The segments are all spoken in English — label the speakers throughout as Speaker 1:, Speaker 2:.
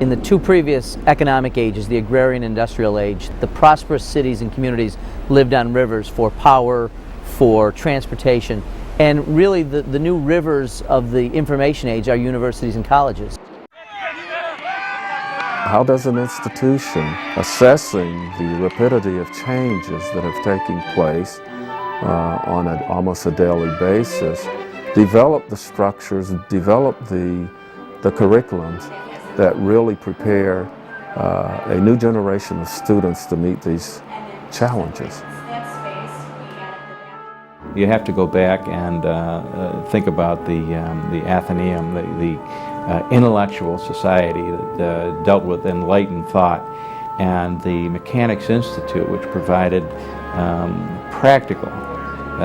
Speaker 1: In the two previous economic ages, the agrarian and industrial age, the prosperous cities and communities lived on rivers for power, for transportation, and really the new rivers of the information age are universities and colleges.
Speaker 2: How does an institution, assessing the rapidity of changes that have taken place on almost a daily basis, develop the structures, develop the curriculums that really prepare a new generation of students to meet these challenges?
Speaker 3: You have to go back and think about the Athenaeum, the intellectual society that dealt with enlightened thought, and the Mechanics Institute, which provided practical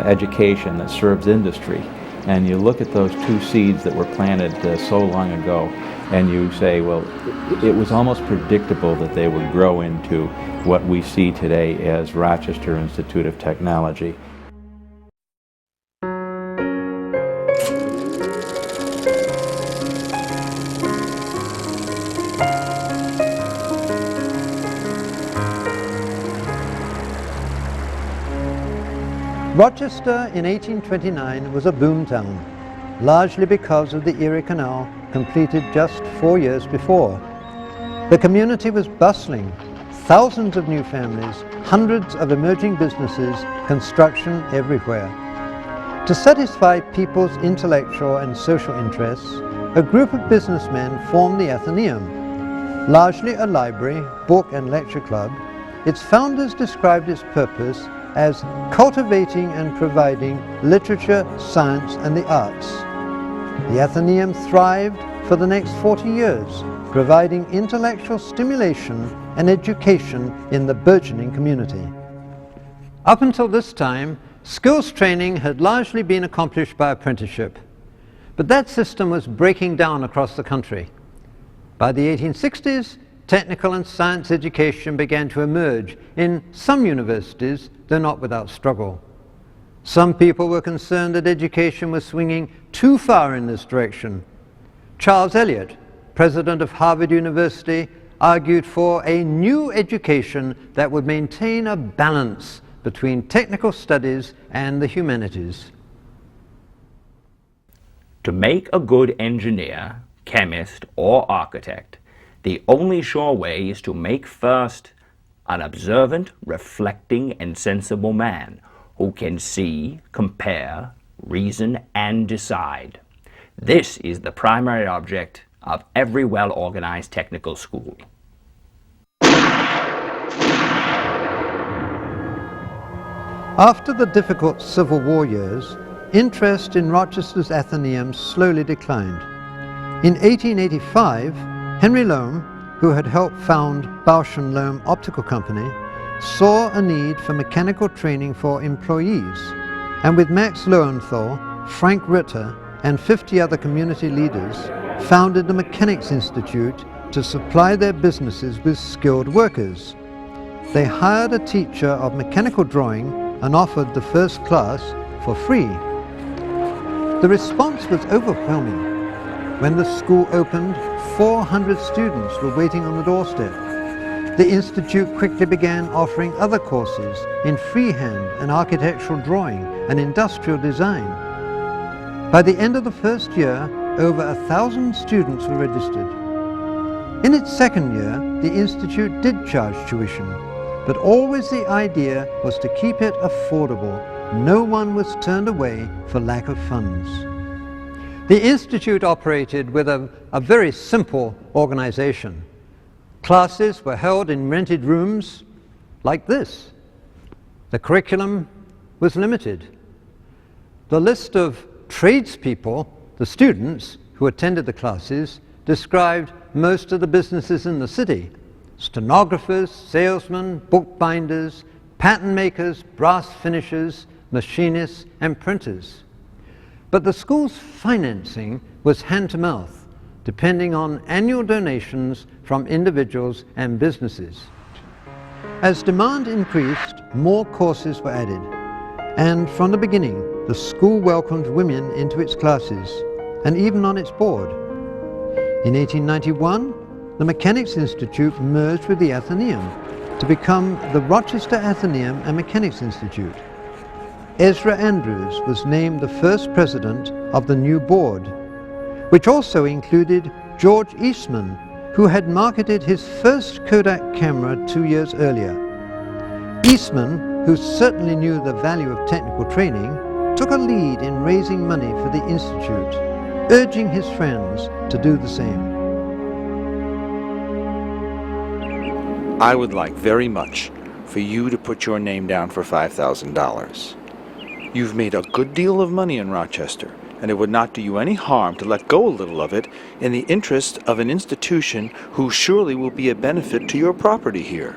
Speaker 3: education that serves industry. And you look at those two seeds that were planted so long ago, and you say, well, it was almost predictable that they would grow into what we see today as Rochester Institute of Technology.
Speaker 4: Rochester in 1829 was a boom town, largely because of the Erie Canal, completed just 4 years before. The community was bustling, thousands of new families, hundreds of emerging businesses, construction everywhere. To satisfy people's intellectual and social interests, a group of businessmen formed the Athenaeum. Largely a library, book and lecture club, its founders described its purpose as cultivating and providing literature, science and the arts. The Athenaeum thrived for the next 40 years, providing intellectual stimulation and education in the burgeoning community. Up until this time, skills training had largely been accomplished by apprenticeship, but that system was breaking down across the country. By the 1860s, technical and science education began to emerge in some universities, though not without struggle. Some people were concerned that education was swinging too far in this direction. Charles Eliot, president of Harvard University, argued for a new education that would maintain a balance between technical studies and the humanities.
Speaker 5: To make a good engineer, chemist, or architect, the only sure way is to make first an observant, reflecting, and sensible man who can see, compare, reason, and decide. This is the primary object of every well-organized technical school.
Speaker 4: After the difficult Civil War years, interest in Rochester's Athenaeum slowly declined. In 1885, Henry Lohm, who had helped found Bausch & Lomb Optical Company, saw a need for mechanical training for employees, and with Max Lowenthal, Frank Ritter, and 50 other community leaders, founded the Mechanics Institute to supply their businesses with skilled workers. They hired a teacher of mechanical drawing and offered the first class for free. The response was overwhelming. When the school opened, 400 students were waiting on the doorstep. The Institute quickly began offering other courses in freehand and architectural drawing and industrial design. By the end of the first year, over 1,000 students were registered. In its second year, the Institute did charge tuition, but always the idea was to keep it affordable. No one was turned away for lack of funds. The Institute operated with a very simple organization. Classes were held in rented rooms like this. The curriculum was limited. The list of tradespeople, the students who attended the classes, described most of the businesses in the city: stenographers, salesmen, bookbinders, pattern makers, brass finishers, machinists, and printers. But the school's financing was hand to mouth. depending on annual donations from individuals and businesses. As demand increased, more courses were added, and from the beginning, the school welcomed women into its classes, and even on its board. In 1891, the Mechanics Institute merged with the Athenaeum to become the Rochester Athenaeum and Mechanics Institute. Ezra Andrews was named the first president of the new board, which also included George Eastman, who had marketed his first Kodak camera 2 years earlier. Eastman, who certainly knew the value of technical training, took a lead in raising money for the Institute, urging his friends to do the same.
Speaker 6: I would like very much for you to put your name down for $5,000. You've made a good deal of money in Rochester, and it would not do you any harm to let go a little of it in the interest of an institution who surely will be a benefit to your property here.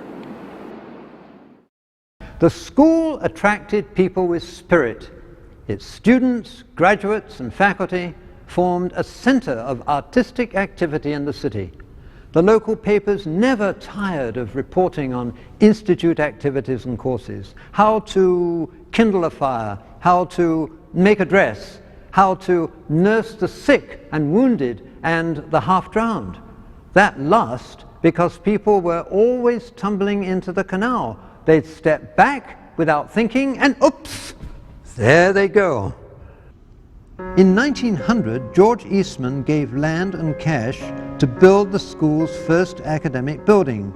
Speaker 4: The school attracted people with spirit. Its students, graduates, and faculty formed a center of artistic activity in the city. The local papers never tired of reporting on institute activities and courses, how to kindle a fire, how to make a dress, how to nurse the sick and wounded and the half-drowned. That last because people were always tumbling into the canal. They'd step back without thinking and oops, there they go. In 1900, George Eastman gave land and cash to build the school's first academic building.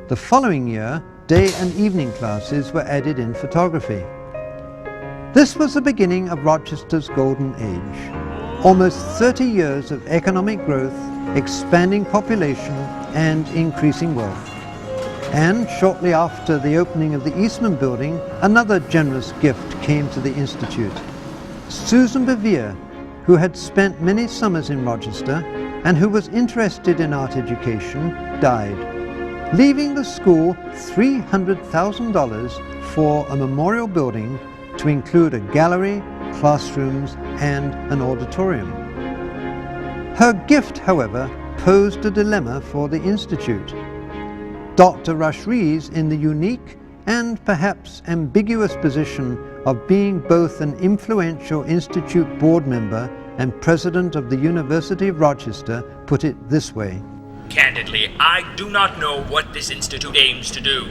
Speaker 4: The following year, day and evening classes were added in photography. This was the beginning of Rochester's golden age. Almost 30 years of economic growth, expanding population, and increasing wealth. And shortly after the opening of the Eastman Building, another generous gift came to the Institute. Susan Bevere, who had spent many summers in Rochester and who was interested in art education, died, leaving the school $300,000 for a memorial building to include a gallery, classrooms, and an auditorium. Her gift, however, posed a dilemma for the Institute. Dr. Rush Rees, in the unique and perhaps ambiguous position of being both an influential Institute board member and president of the University of Rochester, put it this way.
Speaker 5: Candidly, I do not know what this institute aims to do.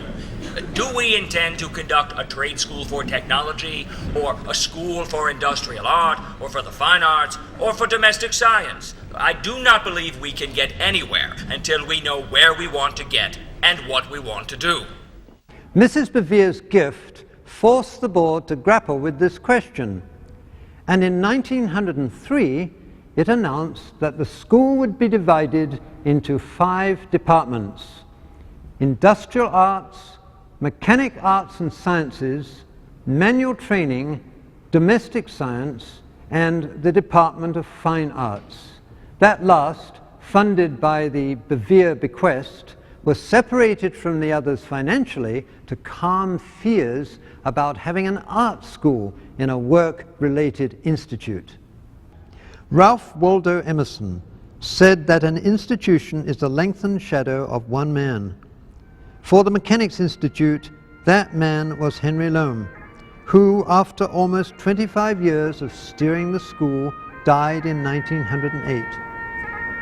Speaker 5: Do we intend to conduct a trade school for technology, or a school for industrial art, or for the fine arts, or for domestic science? I do not believe we can get anywhere until we know where we want to get and what we want to do.
Speaker 4: Mrs. Bevere's gift forced the board to grapple with this question, and in 1903 it announced that the school would be divided into 5 departments: industrial arts, mechanic arts and sciences, manual training, domestic science, and the Department of Fine Arts. That last, funded by the Bevere bequest, was separated from the others financially to calm fears about having an art school in a work-related institute. Ralph Waldo Emerson said that an institution is the lengthened shadow of one man. For the Mechanics Institute, that man was Henry Loam, who, after almost 25 years of steering the school, died in 1908.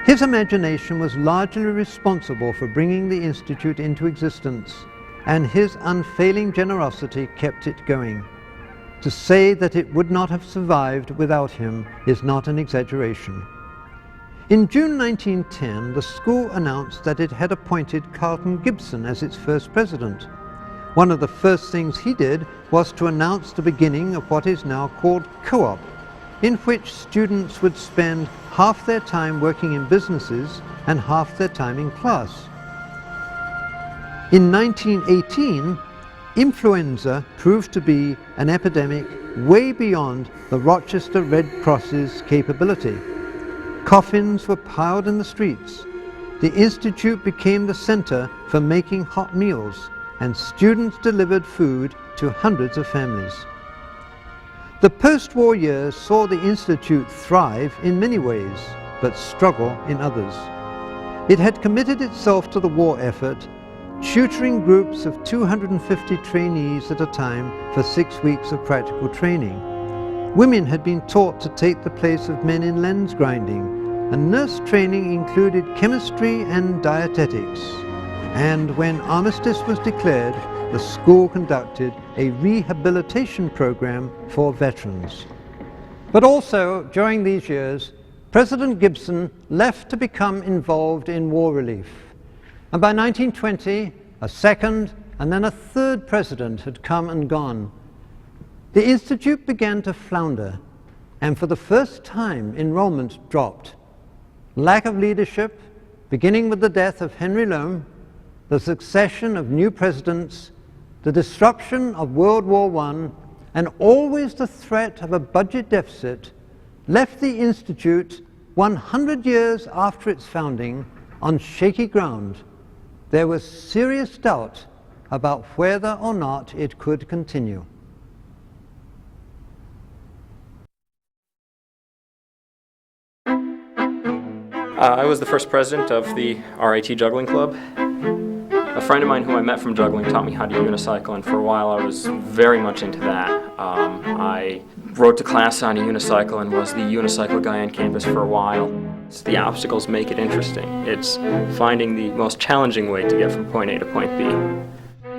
Speaker 4: His imagination was largely responsible for bringing the Institute into existence, and his unfailing generosity kept it going. To say that it would not have survived without him is not an exaggeration. In June 1910, the school announced that it had appointed Carlton Gibson as its first president. One of the first things he did was to announce the beginning of what is now called co-op, in which students would spend half their time working in businesses and half their time in class. In 1918, influenza proved to be an epidemic way beyond the Rochester Red Cross's capability. Coffins were piled in the streets. The Institute became the center for making hot meals, and students delivered food to hundreds of families. The post-war years saw the Institute thrive in many ways, but struggle in others. It had committed itself to the war effort, tutoring groups of 250 trainees at a time for 6 weeks of practical training. Women had been taught to take the place of men in lens grinding, and nurse training included chemistry and dietetics. And when armistice was declared, the school conducted a rehabilitation program for veterans. But also, during these years, President Gibson left to become involved in war relief. And by 1920, a second and then a third president had come and gone. The Institute began to flounder, and for the first time, enrollment dropped. Lack of leadership, beginning with the death of Henry Loam, the succession of new presidents, the disruption of World War I, and always the threat of a budget deficit, left the Institute 100 years after its founding on shaky ground. There was serious doubt about whether or not it could continue.
Speaker 7: I was the first president of the RIT Juggling Club. A friend of mine who I met from juggling taught me how to unicycle, and for a while I was very much into that. I rode to class on a unicycle and was the unicycle guy on campus for a while. The obstacles make it interesting. It's finding the most challenging way to get from point A to point B.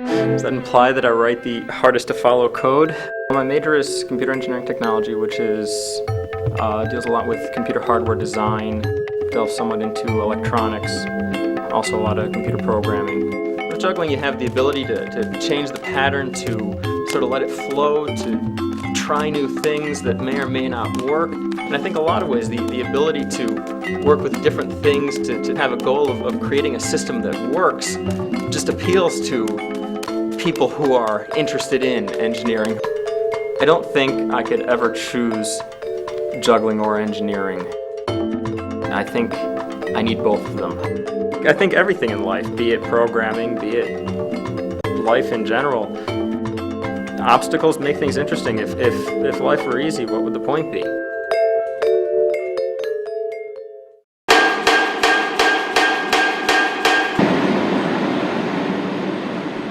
Speaker 7: Does that imply that I write the hardest to follow code? My major is computer engineering technology, which is deals a lot with computer hardware design, delves somewhat into electronics, also a lot of computer programming. With juggling, you have the ability to change the pattern, to sort of let it flow, to try new things that may or may not work. And I think a lot of ways the ability to work with different things, to have a goal of creating a system that works, just appeals to people who are interested in engineering. I don't think I could ever choose juggling or engineering. I think I need both of them. I think everything in life, be it programming, be it life in general, obstacles make things interesting. If life were easy, what would the point be?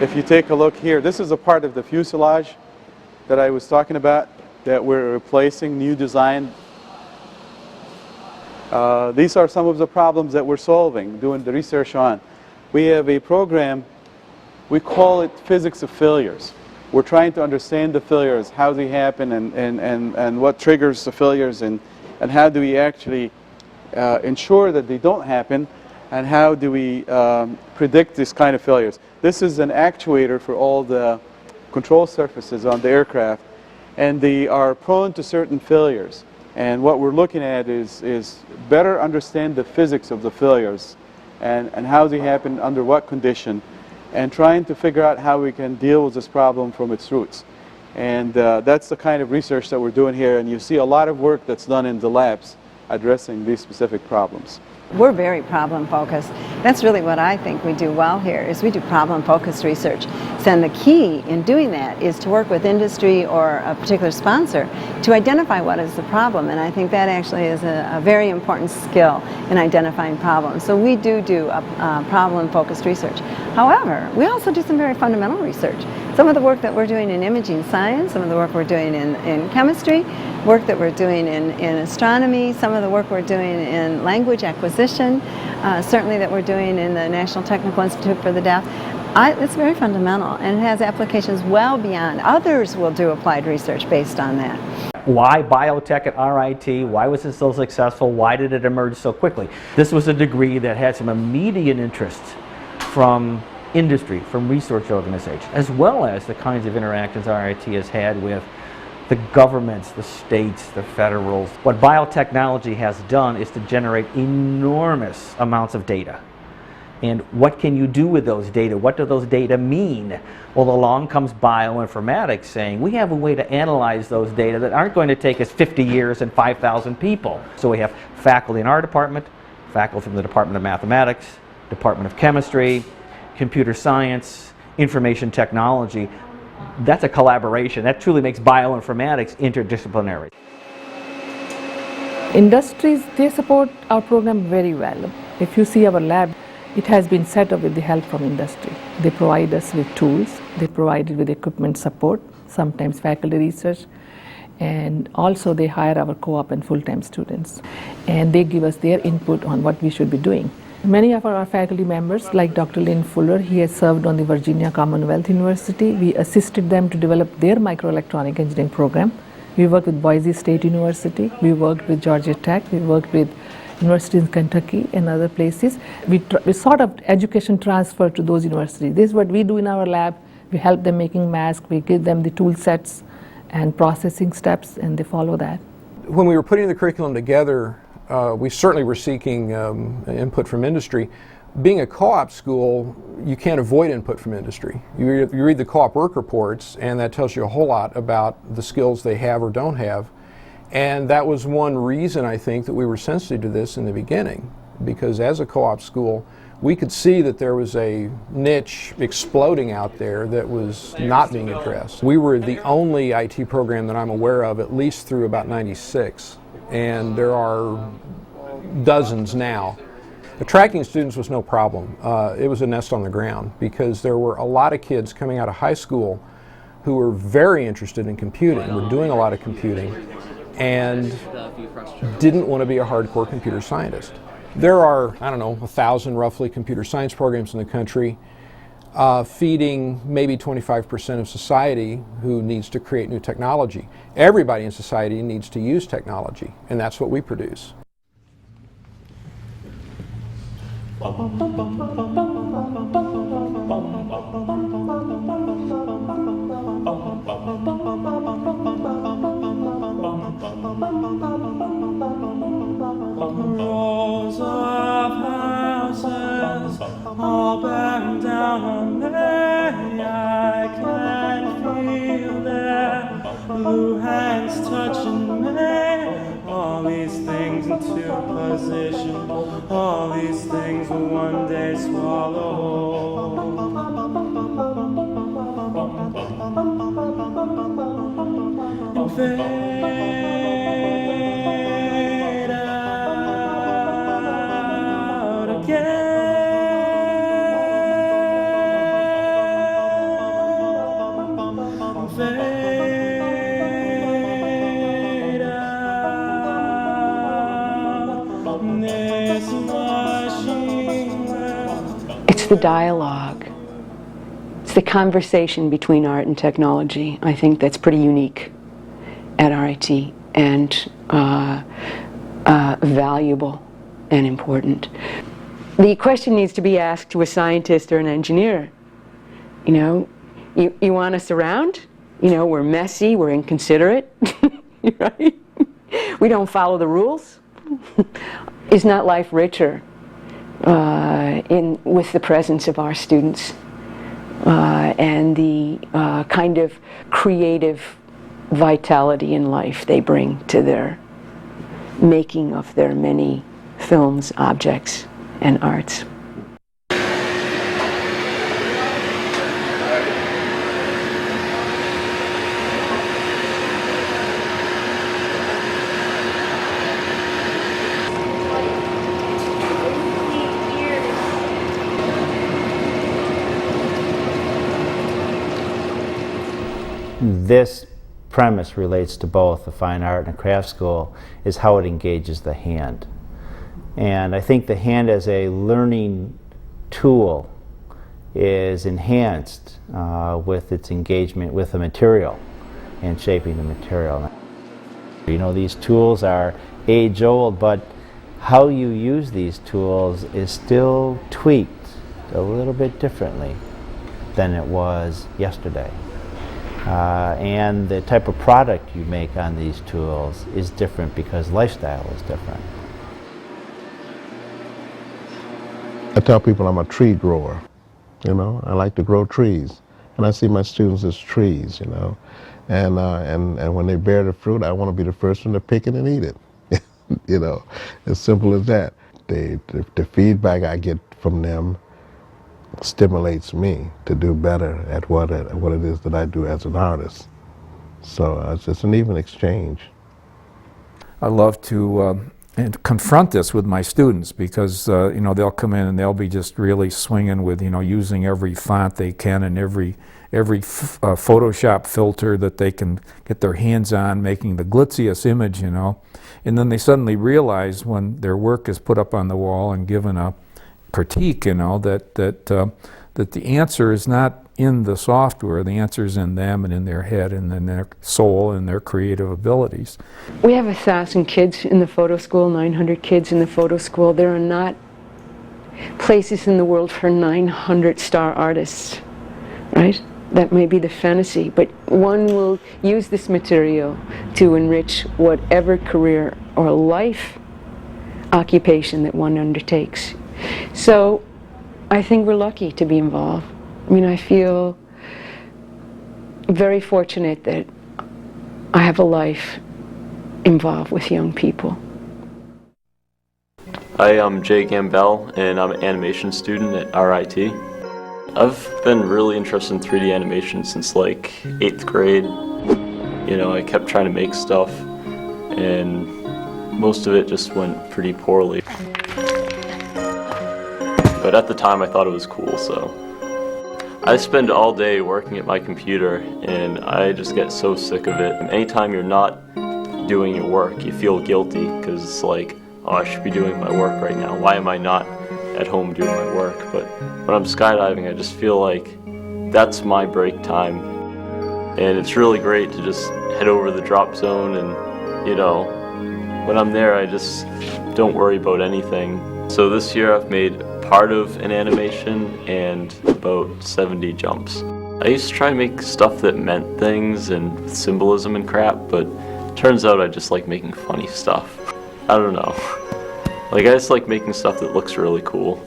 Speaker 6: If you take a look here, this is a part of the fuselage that I was talking about that we're replacing, new design. These are some of the problems that we're solving, doing the research on. We have a program, we call it physics of failures. We're trying to understand the failures, how they happen, and what triggers the failures, and how do we actually ensure that they don't happen, and how do we predict this kind of failures. This is an actuator for all the control surfaces on the aircraft, and they are prone to certain failures. And what we're looking at is better understand the physics of the failures and how they happen, under what condition, and trying to figure out how we can deal with this problem from its roots. And that's the kind of research that we're doing here, and you see a lot of work that's done in the labs addressing these specific problems.
Speaker 8: We're very problem focused. That's really what I think we do well here, is we do problem focused research. And the key in doing that is to work with industry or a particular sponsor to identify what is the problem, and I think that actually is a very important skill in identifying problems. So we do problem focused research. However, we also do some very fundamental research. Some of the work that we're doing in imaging science, some of the work we're doing in chemistry, work that we're doing in astronomy, some of the work we're doing in language acquisition, certainly that we're doing in the National Technical Institute for the Deaf. It's very fundamental, and it has applications well beyond. Others will do applied research based on that.
Speaker 9: Why biotech at RIT? Why was it so successful? Why did it emerge so quickly? This was a degree that had some immediate interest from industry, from research organizations, as well as the kinds of interactions RIT has had with the governments, the states, the federals. What biotechnology has done is to generate enormous amounts of data. And what can you do with those data? What do those data mean? Well, along comes bioinformatics saying, we have a way to analyze those data that aren't going to take us 50 years and 5,000 people. So we have faculty in our department, faculty from the Department of Mathematics, Department of Chemistry, Computer Science, Information Technology. That's a collaboration. That truly makes bioinformatics interdisciplinary.
Speaker 10: Industries, they support our program very well. If you see our lab, it has been set up with the help from industry. They provide us with tools, they provide it with equipment support, sometimes faculty research, and also they hire our co-op and full-time students. And they give us their input on what we should be doing. Many of our faculty members, like Dr. Lynn Fuller, he has served on the Virginia Commonwealth University. We assisted them to develop their microelectronic engineering program. We worked with Boise State University, we worked with Georgia Tech, we worked with universities in Kentucky and other places. We sort of education transfer to those universities. This is what we do in our lab. We help them making masks, we give them the tool sets and processing steps, and they follow that.
Speaker 11: When we were putting the curriculum together, we certainly were seeking input from industry. Being a co-op school, you can't avoid input from industry. You read the co-op work reports, and that tells you a whole lot about the skills they have or don't have. And that was one reason, I think, that we were sensitive to this in the beginning, because as a co-op school, we could see that there was a niche exploding out there that was not being addressed. We were the only IT program that I'm aware of, at least through about '96, and there are dozens now. Attracting students was no problem. It was a nest on the ground, because there were a lot of kids coming out of high school who were very interested in computing, were doing a lot of computing, and didn't want to be a hardcore computer scientist. There are, I don't know, 1,000 roughly computer science programs in the country, feeding maybe 25% of society who needs to create new technology. Everybody in society needs to use technology, and that's what we produce.
Speaker 12: Rows of houses all burned down on me. I can feel their blue hands touching me. All these things into position, all these things will one day swallow. And fade out again. Fade out this machine.
Speaker 13: It's the dialogue. It's the conversation between art and technology. I think that's pretty unique at RIT and valuable and important. The question needs to be asked to a scientist or an engineer. You know, you want us around? You know, we're messy, we're inconsiderate, right? We don't follow the rules. Is not life richer with the presence of our students and the kind of creative vitality in life they bring to their making of their many films, objects, and arts?
Speaker 14: This premise relates to both the fine art and a craft school, is how it engages the hand. And I think the hand as a learning tool is enhanced with its engagement with the material and shaping the material. You know, these tools are age old, but how you use these tools is still tweaked a little bit differently than it was yesterday. And the type of product you make on these tools is different because lifestyle is different.
Speaker 15: I tell people I'm a tree grower, you know. I like to grow trees, and I see my students as trees, you know. And when they bear the fruit, I want to be the first one to pick it and eat it, you know. As simple as that. The feedback I get from them stimulates me to do better at what it is that I do as an artist. So it's an even exchange.
Speaker 11: I love to and confront this with my students, because you know, they'll come in and they'll be just really swinging with, you know, using every font they can and every Photoshop filter that they can get their hands on, making the glitziest image, you know. And then they suddenly realize when their work is put up on the wall and given a critique, you know, that the answer is not in the software, the answer is in them and in their head and in their soul and their creative abilities.
Speaker 13: We have 1,000 kids in the photo school, 900 kids in the photo school. There are not places in the world for 900 star artists, right? That may be the fantasy, but one will use this material to enrich whatever career or life occupation that one undertakes. So I think we're lucky to be involved. I mean, I feel very fortunate that I have a life involved with young people.
Speaker 16: Hi, I'm Jay Gambell, and I'm an animation student at RIT. I've been really interested in 3D animation since like 8th grade. You know, I kept trying to make stuff, and most of it just went pretty poorly. But at the time I thought it was cool, so. I spend all day working at my computer, and I just get so sick of it. And anytime you're not doing your work, you feel guilty, because it's like, oh, I should be doing my work right now. Why am I not at home doing my work? But when I'm skydiving, I just feel like that's my break time. And it's really great to just head over the drop zone, and, you know, when I'm there, I just don't worry about anything. So this year I've made part of an animation and about 70 jumps. I used to try to make stuff that meant things and symbolism and crap, but turns out I just like making funny stuff. I don't know. Like, I just like making stuff that looks really cool.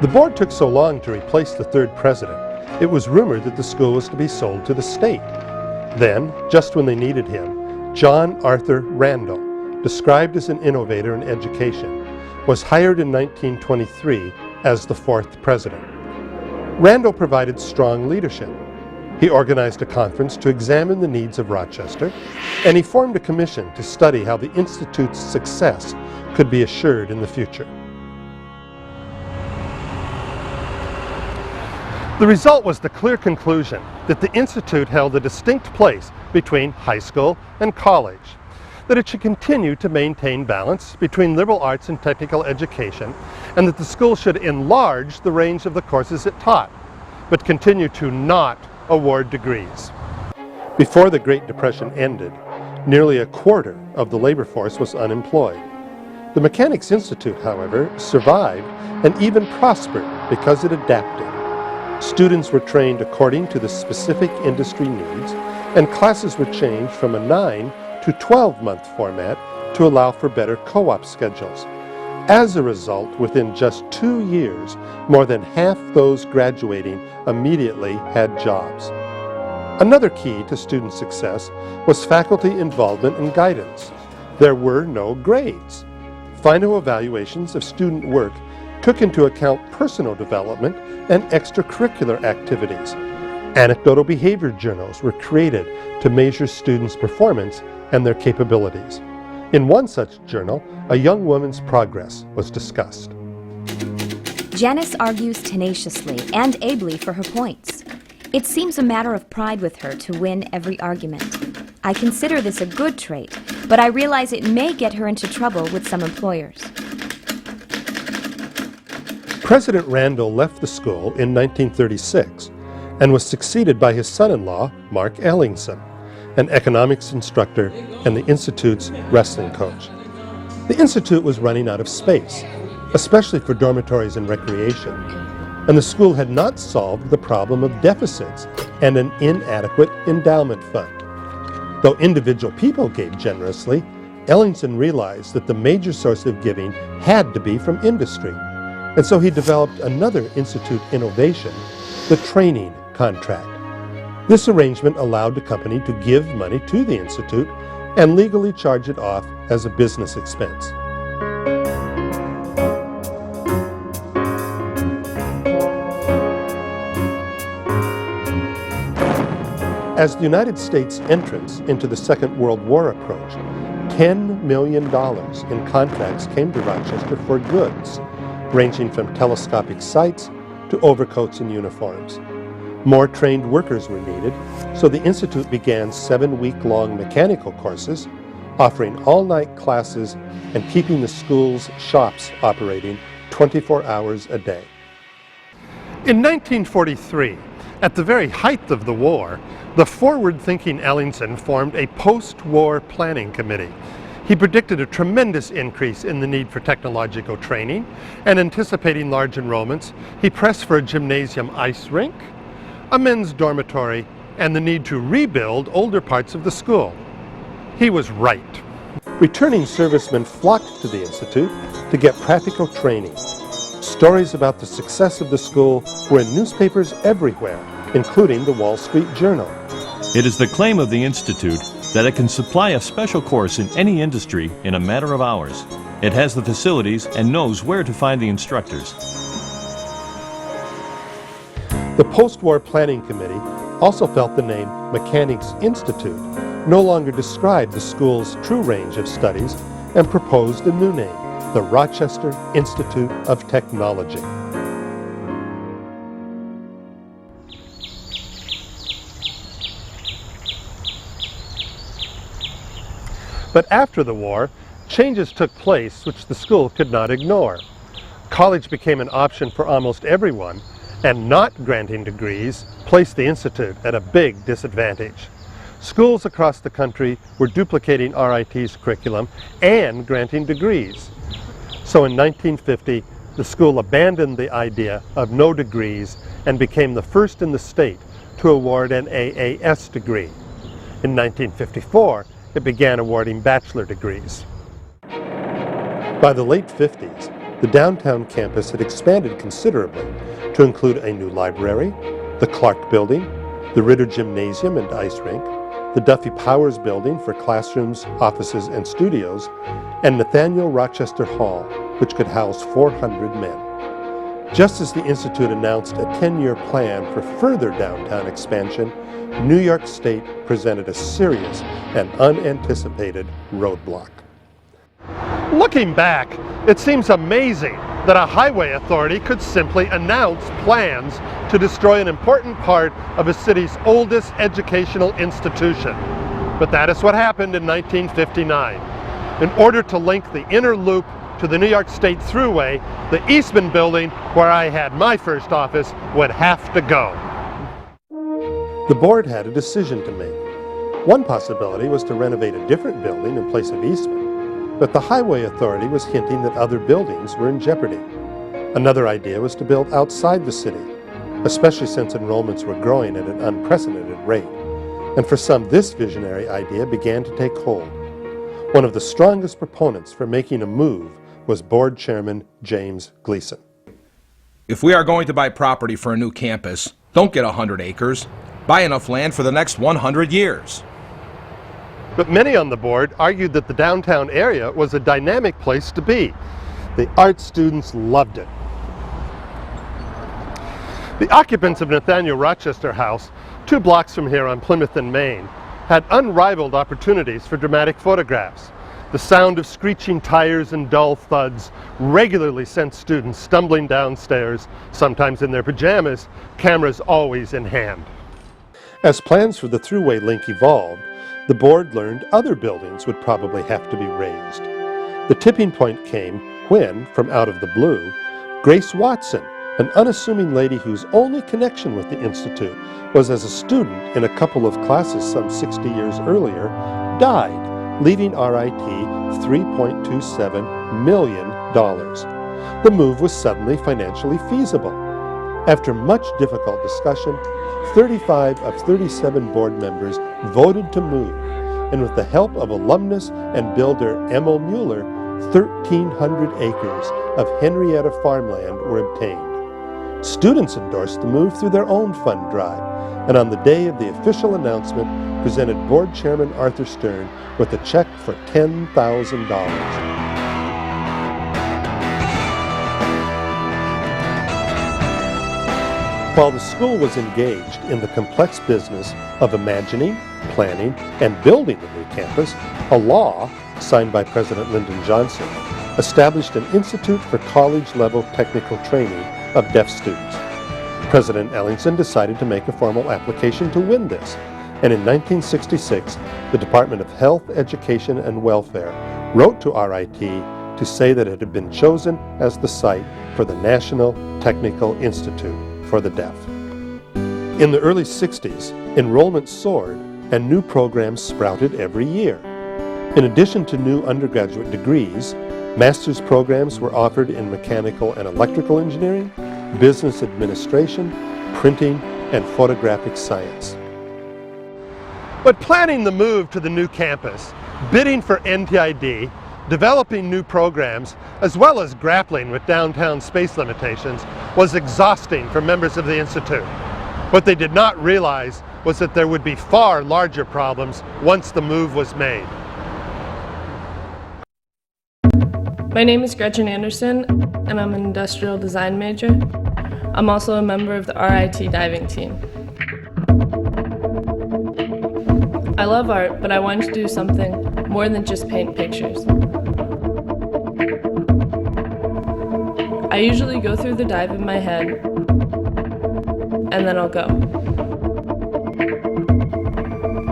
Speaker 17: The board took so long to replace the third president, it was rumored that the school was to be sold to the state. Then, just when they needed him, John Arthur Randall, described as an innovator in education, was hired in 1923 as the fourth president. Randall provided strong leadership. He organized a conference to examine the needs of Rochester, and he formed a commission to study how the Institute's success could be assured in the future. The result was the clear conclusion that the Institute held a distinct place between high school and college, that it should continue to maintain balance between liberal arts and technical education, and that the school should enlarge the range of the courses it taught, but continue to not award degrees. Before the Great Depression ended, nearly a quarter of the labor force was unemployed. The Mechanics Institute, however, survived and even prospered because it adapted. Students were trained according to the specific industry needs, and classes were changed from a 9 to 12-month format to allow for better co-op schedules. As a result, within just 2 years, more than half those graduating immediately had jobs. Another key to student success was faculty involvement and guidance. There were no grades. Final evaluations of student work took into account personal development and extracurricular activities. Anecdotal behavior journals were created to measure students' performance and their capabilities. In one such journal, a young woman's progress was discussed.
Speaker 18: Janice argues tenaciously and ably for her points. It seems a matter of pride with her to win every argument. I consider this a good trait, but I realize it may get her into trouble with some employers.
Speaker 17: President Randall left the school in 1936 and was succeeded by his son-in-law, Mark Ellingson, an economics instructor and the Institute's wrestling coach. The Institute was running out of space, especially for dormitories and recreation, and the school had not solved the problem of deficits and an inadequate endowment fund. Though individual people gave generously, Ellingson realized that the major source of giving had to be from industry. And so he developed another Institute innovation, the training contract. This arrangement allowed the company to give money to the Institute and legally charge it off as a business expense. As the United States' entrance into the Second World War approached, $10 million in contracts came to Rochester for goods, ranging from telescopic sights to overcoats and uniforms. More trained workers were needed, so the Institute began 7-week-long mechanical courses, offering all-night classes and keeping the school's shops operating 24 hours a day. In 1943, at the very height of the war, the forward-thinking Ellingson formed a post-war planning committee. He predicted a tremendous increase in the need for technological training, and anticipating large enrollments, he pressed for a gymnasium ice rink, a men's dormitory, and the need to rebuild older parts of the school. He was right. Returning servicemen flocked to the Institute to get practical training. Stories about the success of the school were in newspapers everywhere, including the Wall Street Journal.
Speaker 19: It is the claim of the Institute that it can supply a special course in any industry in a matter of hours. It has the facilities and knows where to find the instructors.
Speaker 17: The post-war planning committee also felt the name Mechanics Institute no longer described the school's true range of studies and proposed a new name, the Rochester Institute of Technology. But after the war, changes took place which the school could not ignore. College became an option for almost everyone, and not granting degrees placed the Institute at a big disadvantage. Schools across the country were duplicating RIT's curriculum and granting degrees. So in 1950, the school abandoned the idea of no degrees and became the first in the state to award an AAS degree. In 1954, it began awarding bachelor degrees. By the late 50s, the downtown campus had expanded considerably to include a new library, the Clark Building, the Ritter Gymnasium and ice rink, the Duffy Powers Building for classrooms, offices, and studios, and Nathaniel Rochester Hall, which could house 400 men. Just as the Institute announced a 10-year plan for further downtown expansion, New York State presented a serious and unanticipated roadblock. Looking back, it seems amazing that a highway authority could simply announce plans to destroy an important part of a city's oldest educational institution. But that is what happened in 1959. In order to link the inner loop to the New York State Thruway, the Eastman Building, where I had my first office, would have to go. The board had a decision to make. One possibility was to renovate a different building in place of Eastman, but the highway authority was hinting that other buildings were in jeopardy. Another idea was to build outside the city, especially since enrollments were growing at an unprecedented rate. And for some, this visionary idea began to take hold. One of the strongest proponents for making a move was board chairman James Gleason.
Speaker 20: If we are going to buy property for a new campus, don't get 100 acres. Buy enough land for the next 100 years.
Speaker 17: But many on the board argued that the downtown area was a dynamic place to be. The art students loved it. The occupants of Nathaniel Rochester House, 2 blocks from here on Plymouth and Main, had unrivaled opportunities for dramatic photographs. The sound of screeching tires and dull thuds regularly sent students stumbling downstairs, sometimes in their pajamas, cameras always in hand. As plans for the Thruway link evolved, the board learned other buildings would probably have to be raised. The tipping point came when, from out of the blue, Grace Watson, an unassuming lady whose only connection with the Institute was as a student in a couple of classes some 60 years earlier, died, leaving RIT $3.27 million. The move was suddenly financially feasible. After much difficult discussion, 35 of 37 board members voted to move, and with the help of alumnus and builder Emil Mueller, 1,300 acres of Henrietta farmland were obtained. Students endorsed the move through their own fund drive, and on the day of the official announcement, presented Board Chairman Arthur Stern with a check for $10,000. While the school was engaged in the complex business of imagining, planning, and building the new campus, a law, signed by President Lyndon Johnson, established an Institute for College-Level Technical Training of Deaf Students. President Ellingson decided to make a formal application to win this, and in 1966, the Department of Health, Education, and Welfare wrote to RIT to say that it had been chosen as the site for the National Technical Institute for the Deaf. In the early 60s, enrollment soared and new programs sprouted every year. In addition to new undergraduate degrees, master's programs were offered in mechanical and electrical engineering, business administration, printing, and photographic science. But planning the move to the new campus, bidding for NTID, developing new programs, as well as grappling with downtown space limitations, was exhausting for members of the Institute. What they did not realize was that there would be far larger problems once the move was made.
Speaker 2: My name is Gretchen Anderson, and I'm an industrial design major. I'm also a member of the RIT diving team. I love art, but I wanted to do something more than just paint pictures. I usually go through the dive in my head, and then I'll go.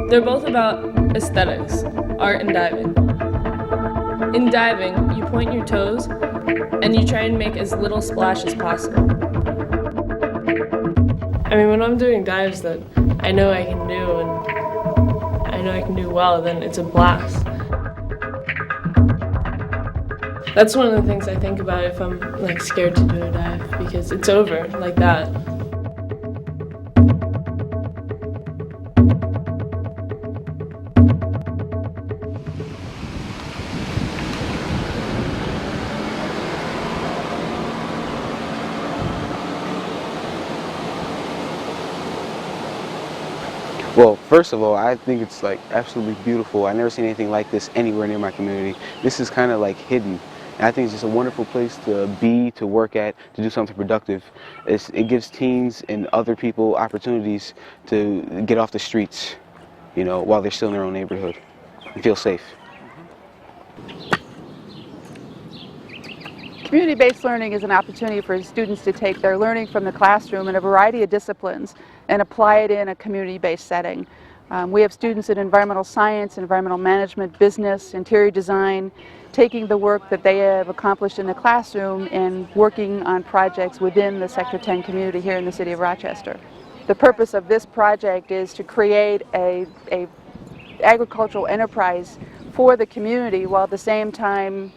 Speaker 2: They're both about aesthetics, art and diving. In diving, you point your toes, and you try and make as little splash as possible. I mean, when I'm doing dives that I know I can do, and I know I can do well, then it's a blast. That's one of the things I think about if I'm like scared to do a dive, because it's over like that.
Speaker 21: Well, first of all, I think it's like absolutely beautiful. I've never seen anything like this anywhere near my community. This is kind of like hidden. And I think it's just a wonderful place to be, to work at, to do something productive. It gives teens and other people opportunities to get off the streets, you know, while they're still in their own neighborhood and feel safe.
Speaker 22: Community-based learning is an opportunity for students to take their learning from the classroom in a variety of disciplines and apply it in a community-based setting. We have students in environmental science, environmental management, business, interior design, taking the work that they have accomplished in the classroom and working on projects within the Sector 10 community here in the city of Rochester. The purpose of this project is to create a agricultural enterprise for the community while at the same time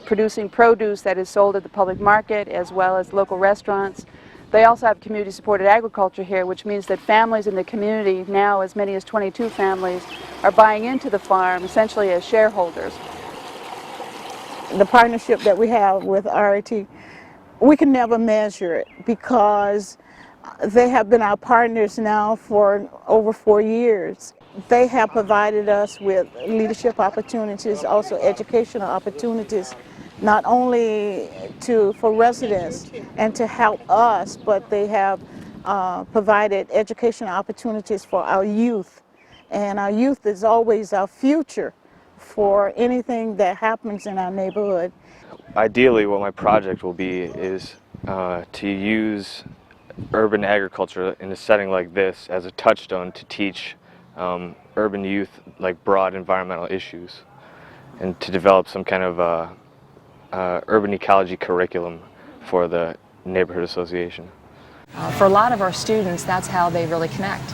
Speaker 22: producing produce that is sold at the public market as well as local restaurants. They also have community-supported agriculture here, which means that families in the community, now as many as 22 families, are buying into the farm essentially as shareholders.
Speaker 23: The partnership that we have with RIT, we can never measure it because they have been our partners now for over 4 years. They have provided us with leadership opportunities, also educational opportunities, not only for residents and to help us, but they have provided educational opportunities for our youth. And our youth is always our future for anything that happens in our neighborhood.
Speaker 24: Ideally, what my project will be is to use urban agriculture in a setting like this as a touchstone to teach urban youth like broad environmental issues and to develop some kind of urban ecology curriculum for the neighborhood association.
Speaker 25: For a lot of our students, that's how they really connect.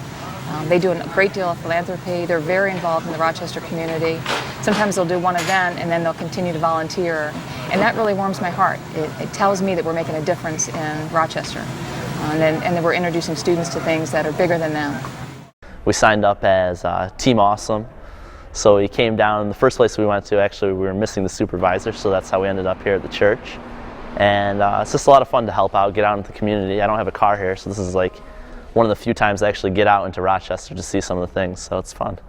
Speaker 25: They do a great deal of philanthropy. They're very involved in the Rochester community. Sometimes they'll do one event and then they'll continue to volunteer. And that really warms my heart. It tells me that we're making a difference in Rochester. And that we're introducing students to things that are bigger than them.
Speaker 26: We signed up as Team Awesome
Speaker 1: So he came down. The first place we went to, actually, we were missing the supervisor, so that's how we ended up here at the church. And it's just a lot of fun to help out, get out into the community. I don't have a car here, so this is like one of the few times I actually get out into Rochester to see some of the things, so it's fun.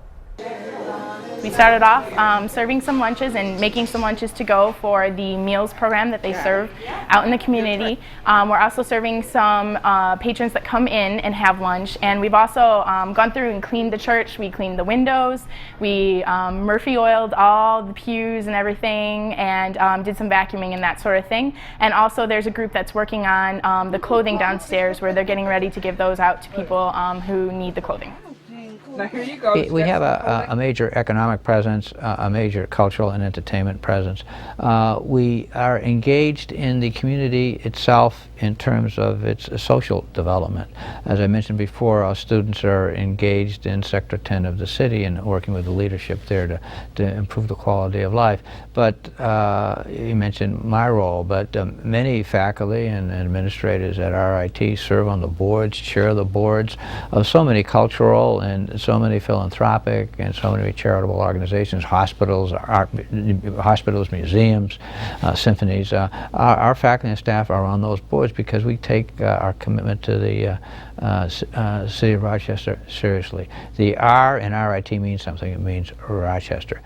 Speaker 3: We started off serving some lunches and making some lunches to go for the meals program that they serve out in the community. We're also serving some patrons that come in and have lunch, and we've also gone through and cleaned the church. We cleaned the windows, we Murphy oiled all the pews and everything, and did some vacuuming and that sort of thing. And also there's a group that's working on the clothing downstairs, where they're getting ready to give those out to people who need the clothing.
Speaker 4: Now here you go. We have a major economic presence, a major cultural and entertainment presence. We are engaged in the community itself in terms of its social development. As I mentioned before, our students are engaged in Sector 10 of the city and working with the leadership there to improve the quality of life. But you mentioned my role, but many faculty and administrators at RIT serve on the boards, chair the boards of so many cultural and so many philanthropic and so many charitable organizations, hospitals, museums, symphonies. Our faculty and staff are on those boards because we take our commitment to the City of Rochester seriously. The R in RIT means something. It means Rochester.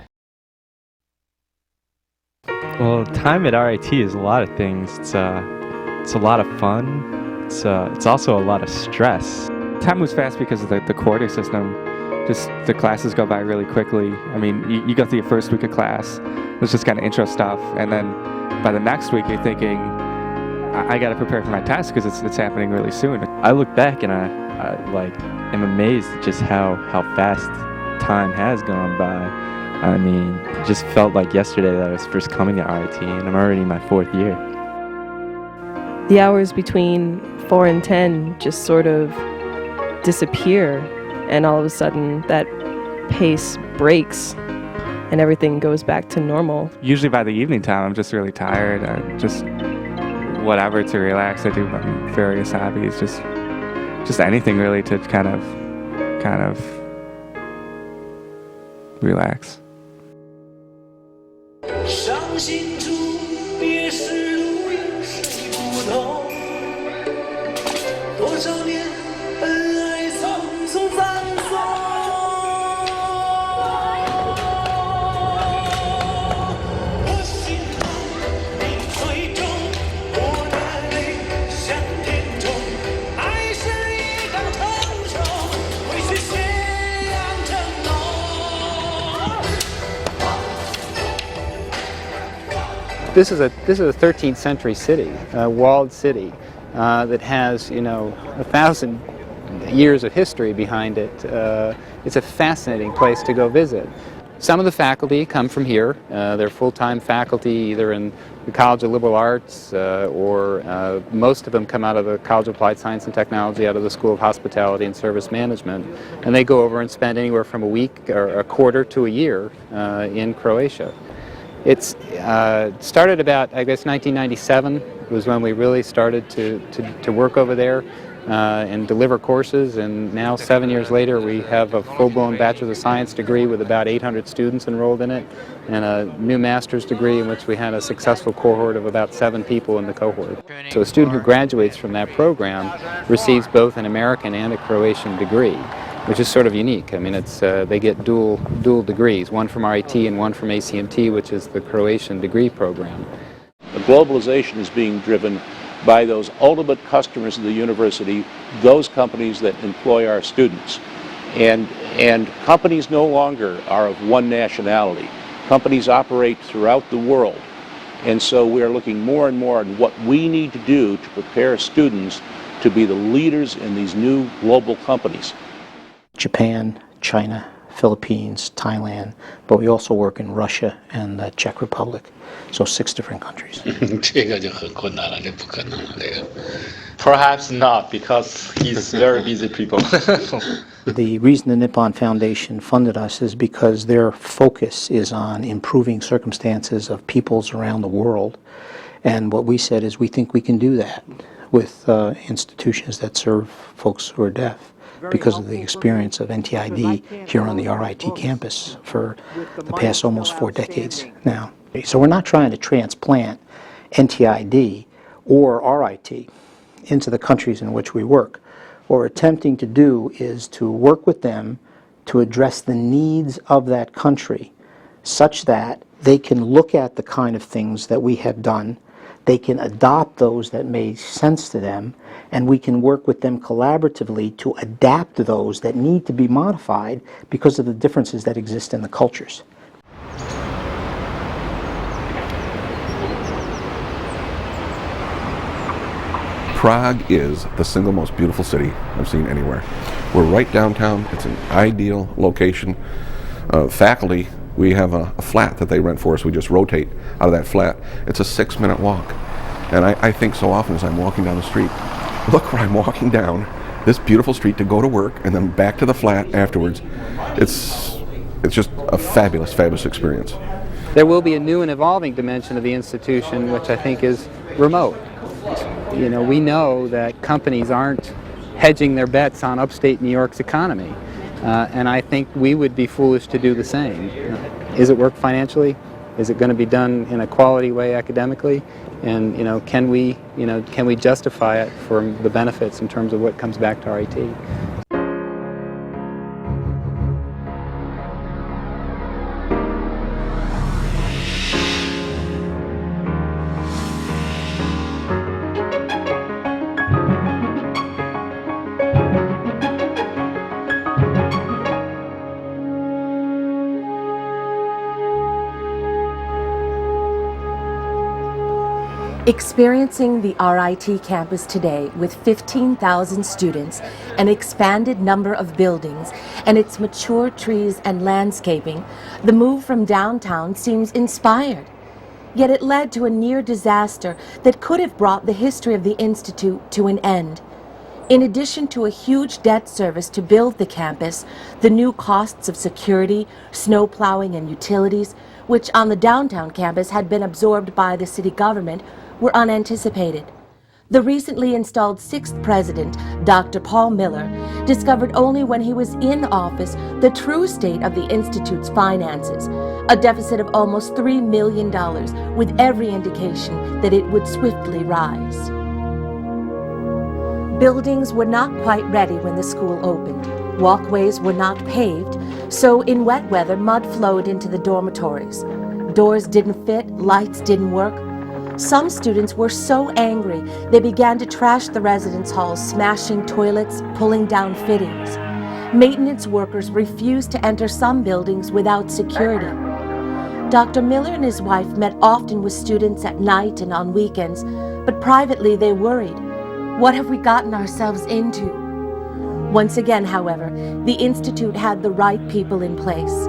Speaker 5: Well, time at RIT is a lot of things. It's a lot of fun. It's also a lot of stress. Time moves fast because of the quarter system. Just the classes go by really quickly. I mean, you go through your first week of class, it's just kind of intro stuff, and then by the next week you're thinking, I got to prepare for my test because it's happening really soon. I look back and I am amazed at just how fast time has gone by. I mean, it just felt like yesterday that I was first coming to RIT, and I'm already in my 4th year.
Speaker 7: The hours between 4 and 10 just sort of disappear, and all of a sudden that pace breaks and everything goes back to normal.
Speaker 5: Usually by the evening time I'm just really tired, just whatever to relax. I do various hobbies, just anything really to kind of relax.
Speaker 12: 伤心处别时路有谁不同，多少年恩爱匆匆葬送，我心痛你最重，我的泪向天中，爱是一场长久，会去宣扬承诺。
Speaker 26: This is a 13th century city, a walled city that has, 1,000 years of history behind it. It's a fascinating place to go visit. Some of the faculty come from here. They're full-time faculty either in the College of Liberal Arts or most of them come out of the College of Applied Science and Technology, out of the School of Hospitality and Service Management. And they go over and spend anywhere from a week or a quarter to a year in Croatia. It's started about, I guess, 1997 was when we really started to work over there and deliver courses, and now 7 years later we have a full-blown Bachelor of Science degree with about 800 students enrolled in it, and a new master's degree in which we had a successful cohort of about 7 people in the cohort. So a student who graduates from that program receives both an American and a Croatian degree, which is sort of unique. I mean, they get dual degrees, one from RIT and one from ACMT, which is the Croatian degree program.
Speaker 27: The globalization is being driven by those ultimate customers of the university, those companies that employ our students. And companies no longer are of one nationality. Companies operate throughout the world. And so we are looking more and more at what we need to do to prepare students to be the leaders in these new global companies.
Speaker 28: Japan, China, Philippines, Thailand, but we also work in Russia and the Czech Republic, so 6 different countries.
Speaker 16: Perhaps not, because he's very busy people.
Speaker 28: The reason the Nippon Foundation funded us is because their focus is on improving circumstances of peoples around the world, and what we said is we think we can do that with institutions that serve folks who are deaf. because of the experience of NTID here on the RIT campus for the past almost 4 decades now. So we're not trying to transplant NTID or RIT into the countries in which we work. What we're attempting to do is to work with them to address the needs of that country such that they can look at the kind of things that we have done, they can adopt those that make sense to them, and we can work with them collaboratively to adapt to those that need to be modified because of the differences that exist in the cultures.
Speaker 6: Prague is the single most beautiful city I've seen anywhere. We're right downtown. It's an ideal location. Faculty, we have a flat that they rent for us. We just rotate out of that flat. It's a 6-minute walk. And I think so often as I'm walking down the street, look where I'm walking down this beautiful street to go to work and then back to the flat afterwards. It's just a fabulous, fabulous experience.
Speaker 26: There will be a new and evolving dimension of the institution, which I think is remote. You know, we know that companies aren't hedging their bets on upstate New York's economy, and I think we would be foolish to do the same. Is it work financially? Is it going to be done in a quality way academically? And can we justify it for the benefits in terms of what comes back to RIT?
Speaker 8: Experiencing the RIT campus today with 15,000 students, an expanded number of buildings, and its mature trees and landscaping, the move from downtown seems inspired. Yet it led to a near disaster that could have brought the history of the Institute to an end. In addition to a huge debt service to build the campus, the new costs of security, snow plowing, and utilities, which on the downtown campus had been absorbed by the city government, were unanticipated. The recently installed 6th president, Dr. Paul Miller, discovered only when he was in office the true state of the Institute's finances, a deficit of almost $3 million, with every indication that it would swiftly rise. Buildings were not quite ready when the school opened. Walkways were not paved, so in wet weather, mud flowed into the dormitories. Doors didn't fit, lights didn't work. Some students were so angry they began to trash the residence halls, smashing toilets, pulling down fittings. Maintenance workers refused to enter some buildings without security. Dr. Miller and his wife met often with students at night and on weekends, but privately they worried. What have we gotten ourselves into? Once again, however, the Institute had the right people in place.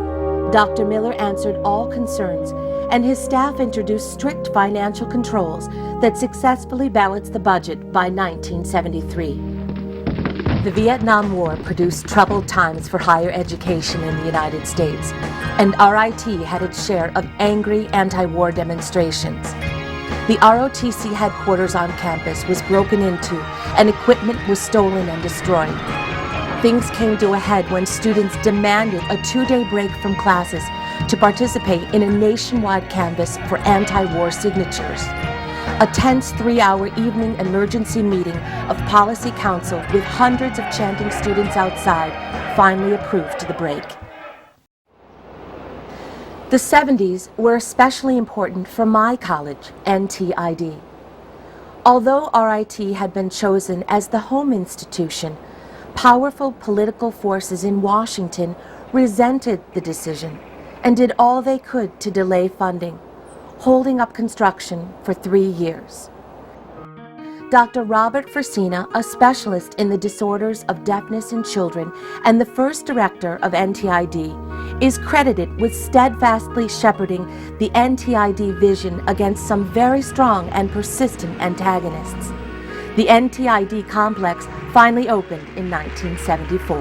Speaker 8: Dr. Miller answered all concerns, and his staff introduced strict financial controls that successfully balanced the budget by 1973. The Vietnam War produced troubled times for higher education in the United States, and RIT had its share of angry anti-war demonstrations. The ROTC headquarters on campus was broken into, and equipment was stolen and destroyed. Things came to a head when students demanded a 2-day break from classes to participate in a nationwide canvass for anti-war signatures. A tense 3-hour evening emergency meeting of Policy Council with hundreds of chanting students outside finally approved the break. The 70s were especially important for my college, NTID. Although RIT had been chosen as the home institution, powerful political forces in Washington resented the decision and did all they could to delay funding, holding up construction for 3 years. Dr. Robert Frisina, a specialist in the disorders of deafness in children and the first director of NTID, is credited with steadfastly shepherding the NTID vision against some very strong and persistent antagonists. The NTID complex finally opened in 1974.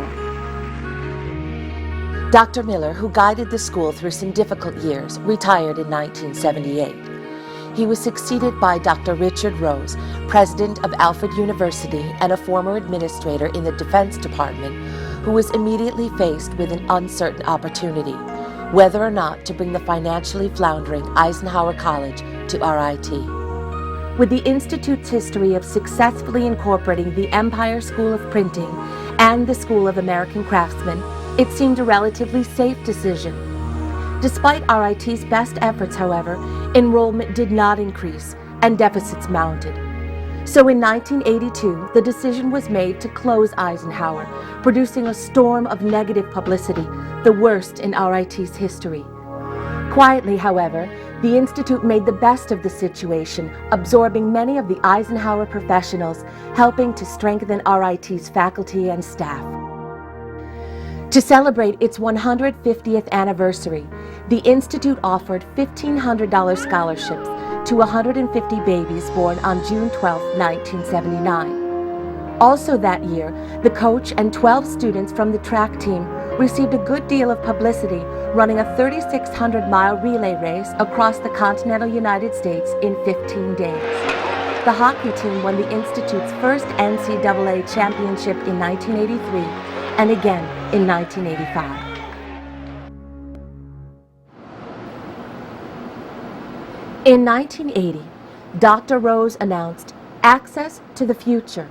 Speaker 8: Dr. Miller, who guided the school through some difficult years, retired in 1978. he was succeeded by Dr. Richard Rose, president of Alfred University and a former administrator in the Defense Department, who was immediately faced with an uncertain opportunity, whether or not to bring the financially floundering Eisenhower College to RIT. With the Institute's history of successfully incorporating the Empire School of Printing and the School of American Craftsmen, it seemed a relatively safe decision. Despite RIT's best efforts, however, enrollment did not increase and deficits mounted. So in 1982, the decision was made to close Eisenhower, producing a storm of negative publicity, the worst in RIT's history. Quietly, however, the Institute made the best of the situation, absorbing many of the Eisenhower professionals, helping to strengthen RIT's faculty and staff. To celebrate its 150th anniversary, the Institute offered $1,500 scholarships to 150 babies born on June 12, 1979. Also that year, the coach and 12 students from the track team received a good deal of publicity running a 3,600-mile relay race across the continental United States in 15 days. The hockey team won the Institute's first NCAA championship in 1983 and again in 1985. In 1980, Dr. Rose announced Access to the Future,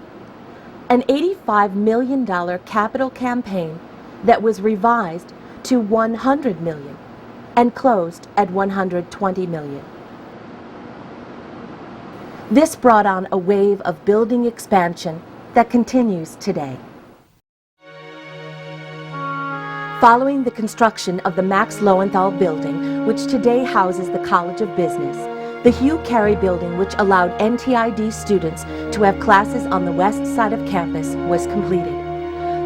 Speaker 8: an $85 million capital campaign that was revised to $100 million and closed at $120 million. This brought on a wave of building expansion that continues today. Following the construction of the Max Lowenthal building, which today houses the College of Business, the Hugh Carey building, which allowed NTID students to have classes on the west side of campus, was completed.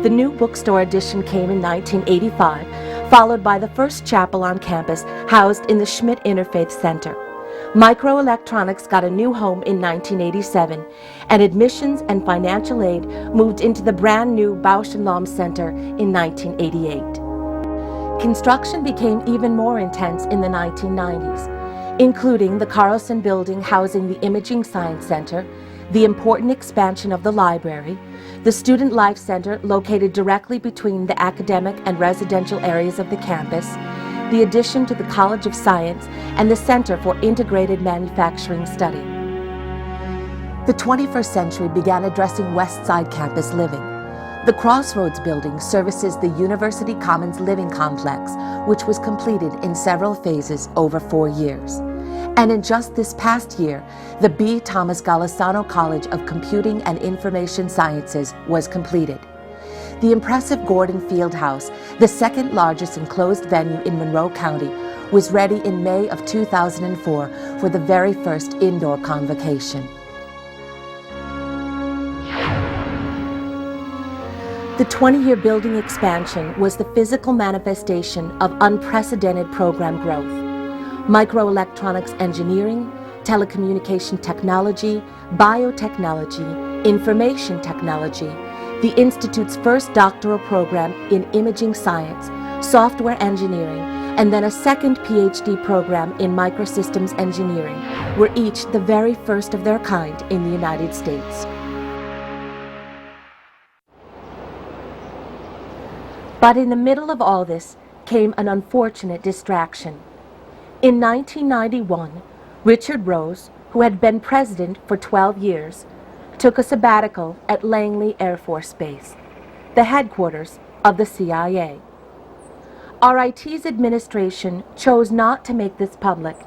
Speaker 8: The new bookstore addition came in 1985, followed by the first chapel on campus housed in the Schmidt Interfaith Center. Microelectronics got a new home in 1987, and admissions and financial aid moved into the brand new Bausch & Lomb Center in 1988. Construction became even more intense in the 1990s, including the Carlson Building housing the Imaging Science Center, the important expansion of the library, the Student Life Center located directly between the academic and residential areas of the campus, the addition to the College of Science, and the Center for Integrated Manufacturing Study. The 21st century began addressing West Side campus living. The Crossroads building services the University Commons Living Complex, which was completed in several phases over 4 years. And in just this past year, the B. Thomas Golisano College of Computing and Information Sciences was completed. The impressive Gordon Field House, the second largest enclosed venue in Monroe County, was ready in May of 2004 for the very first indoor convocation. The 20-year building expansion was the physical manifestation of unprecedented program growth. Microelectronics engineering, telecommunication technology, biotechnology, information technology, the Institute's first doctoral program in imaging science, software engineering, and then a second PhD program in microsystems engineering were each the very first of their kind in the United States. But in the middle of all this came an unfortunate distraction. In 1991, Richard Rose, who had been president for 12 years, took a sabbatical at Langley Air Force Base, the headquarters of the CIA. RIT's administration chose not to make this public,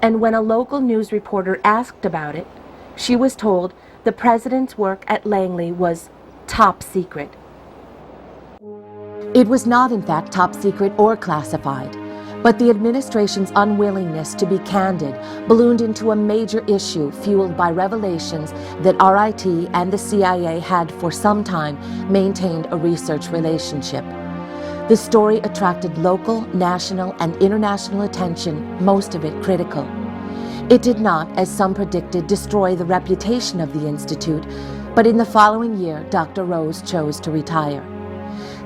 Speaker 8: and when a local news reporter asked about it, she was told the president's work at Langley was top secret. It was not, in fact, top secret or classified, but the administration's unwillingness to be candid ballooned into a major issue fueled by revelations that RIT and the CIA had for some time maintained a research relationship. The story attracted local, national, and international attention, most of it critical. It did not, as some predicted, destroy the reputation of the Institute, but in the following year, Dr. Rose chose to retire.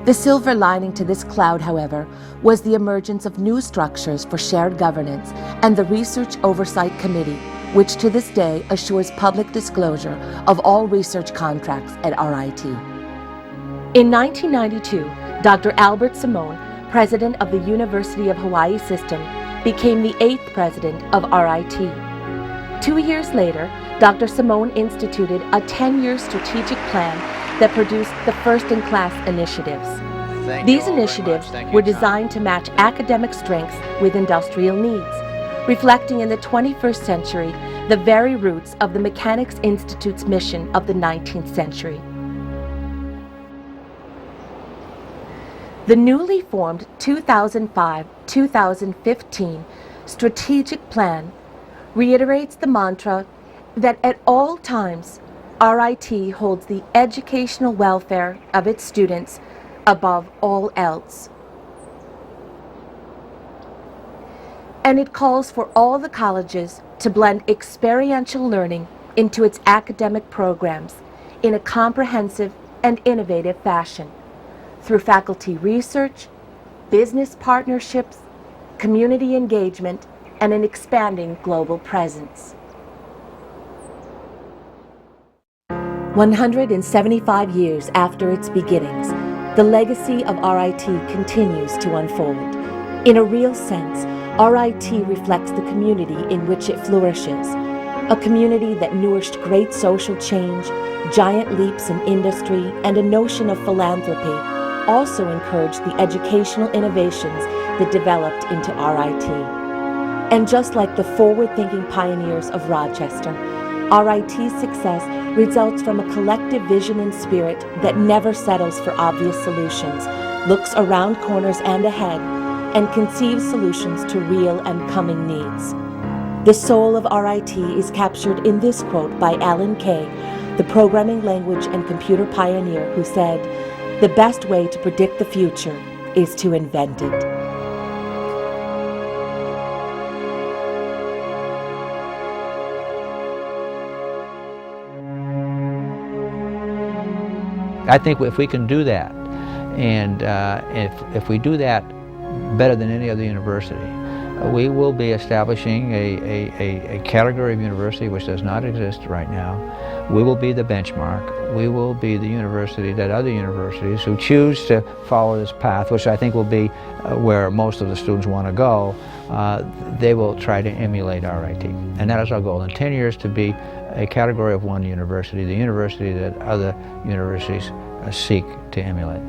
Speaker 8: The silver lining to this cloud, however, was the emergence of new structures for shared governance and the Research Oversight Committee, which to this day assures public disclosure of all research contracts at RIT. In 1992, Dr. Albert Simone, president of the University of Hawaii System, became the 8th president of RIT. 2 years later, Dr. Simone instituted a 10-year strategic plan that produced the first-in-class initiatives. These initiatives were designed to match academic strengths with industrial needs, reflecting in the 21st century the very roots of the Mechanics Institute's mission of the 19th century. The newly formed 2005-2015 strategic plan reiterates the mantra that at all times, RIT holds the educational welfare of its students above all else. And it calls for all the colleges to blend experiential learning into its academic programs in a comprehensive and innovative fashion through faculty research, business partnerships, community engagement, and an expanding global presence. 175 years after its beginnings, the legacy of RIT continues to unfold. In a real sense, RIT reflects the community in which it flourishes, a community that nourished great social change, giant leaps in industry, and a notion of philanthropy, also encouraged the educational innovations that developed into RIT. And just like the forward-thinking pioneers of Rochester, RIT's success results from a collective vision and spirit that never settles for obvious solutions, looks around corners and ahead, and conceives solutions to real and coming needs. The soul of RIT is captured in this quote by Alan Kay, the programming language and computer pioneer, who said, "The best way to predict the future is to invent it."
Speaker 4: I think if we can do that, and if we do that better than any other university, we will be establishing a category of university which does not exist right now. We will be the benchmark. We will be the university that other universities who choose to follow this path, which I think will be where most of the students want to go, they will try to emulate RIT. And that is our goal in 10 years, to be a category of one university, the university that other universities seek to emulate.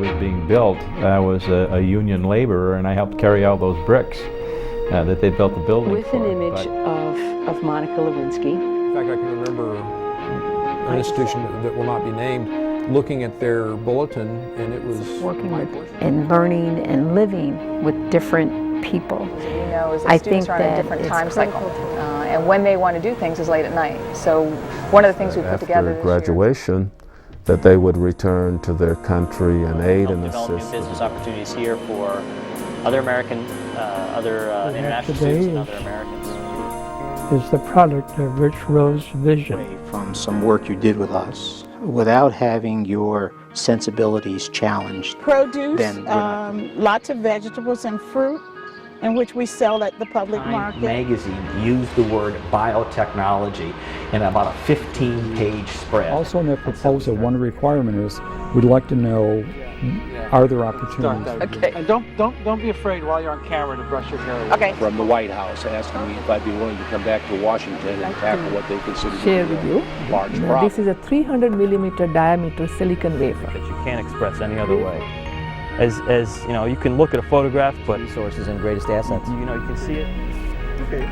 Speaker 9: was being built, I was a union laborer, and I helped carry out those bricks that they built the building
Speaker 10: with
Speaker 9: for.
Speaker 10: an image of Monica Lewinsky.
Speaker 11: In fact, I can remember an institution that will not be named looking at their bulletin, and it was
Speaker 10: working with and learning and living with different people.
Speaker 25: You know, is that students are on a different time cycle, and when they want to do things is late at night. So one of the things we put together
Speaker 2: After graduation, that they would return to their country and aid and
Speaker 13: develop new
Speaker 2: assist.
Speaker 13: business opportunities here for other American, international students and other Americans.
Speaker 14: Is the product of Rich Rowe's vision.
Speaker 28: From some work you did with us, without having your sensibilities challenged.
Speaker 23: Produce,
Speaker 28: Then
Speaker 23: lots of vegetables and fruit, in which we sell at the public market.
Speaker 15: Magazine used the word biotechnology in about a 15-page spread.
Speaker 17: Also in their proposal, one requirement is, we'd like to know, are there opportunities?
Speaker 18: Okay. And don't be afraid while you're on camera to brush your hair away.
Speaker 23: Okay.
Speaker 27: From the White House asking me if I'd be willing to come back to Washington and tackle what they consider to
Speaker 19: share
Speaker 27: be
Speaker 19: with you.
Speaker 27: a large problem.
Speaker 19: This is a 300 millimeter diameter silicon wafer.
Speaker 20: That you can't express any other way. As you know, you can look at a photograph, but
Speaker 21: resources and greatest assets.
Speaker 20: You know, you can see it.
Speaker 21: Okay.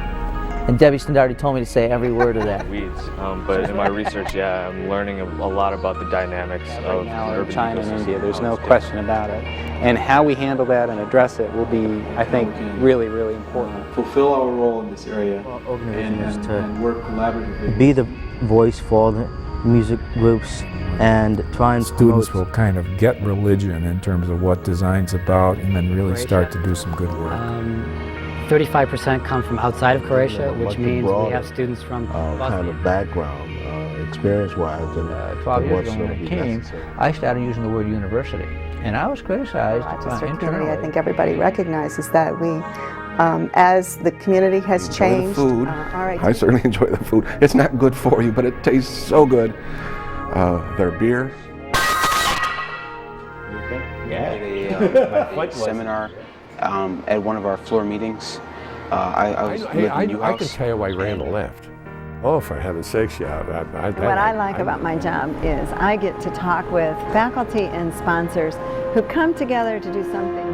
Speaker 21: And Debbie Stendardi told me to say every word of that.
Speaker 24: Weeds, but in my research, yeah, I'm learning a lot about the dynamics of urban
Speaker 26: China and
Speaker 24: ecosystem.
Speaker 26: India, there's no question about it. And how we handle that and address it will be, I think, really, really important.
Speaker 29: Fulfill our role in this area
Speaker 21: and
Speaker 29: work collaboratively.
Speaker 21: be the voice for the music groups and try and
Speaker 2: Students will kind of get religion in terms of what design's about and then really start to do some good work.
Speaker 30: 35% come from outside of Croatia, which means we have students from
Speaker 31: kind of background, experience-wise, than
Speaker 4: 12 years
Speaker 31: what's
Speaker 4: ago when
Speaker 31: going
Speaker 4: it
Speaker 31: to be
Speaker 4: came,
Speaker 31: necessary.
Speaker 4: I started using the word university, and I was criticized internally.
Speaker 32: I think everybody recognizes that we, as the community has changed,
Speaker 6: Food.
Speaker 32: RIT
Speaker 6: I certainly enjoy the food. It's not good for you, but it tastes so good. Their beer.
Speaker 33: A seminar at one of our floor meetings. I was with the New
Speaker 27: I
Speaker 33: House.
Speaker 27: can tell you why Randall left. Oh, for heaven's sakes, yeah.
Speaker 34: What I like about my job is I get to talk with faculty and sponsors who come together to do something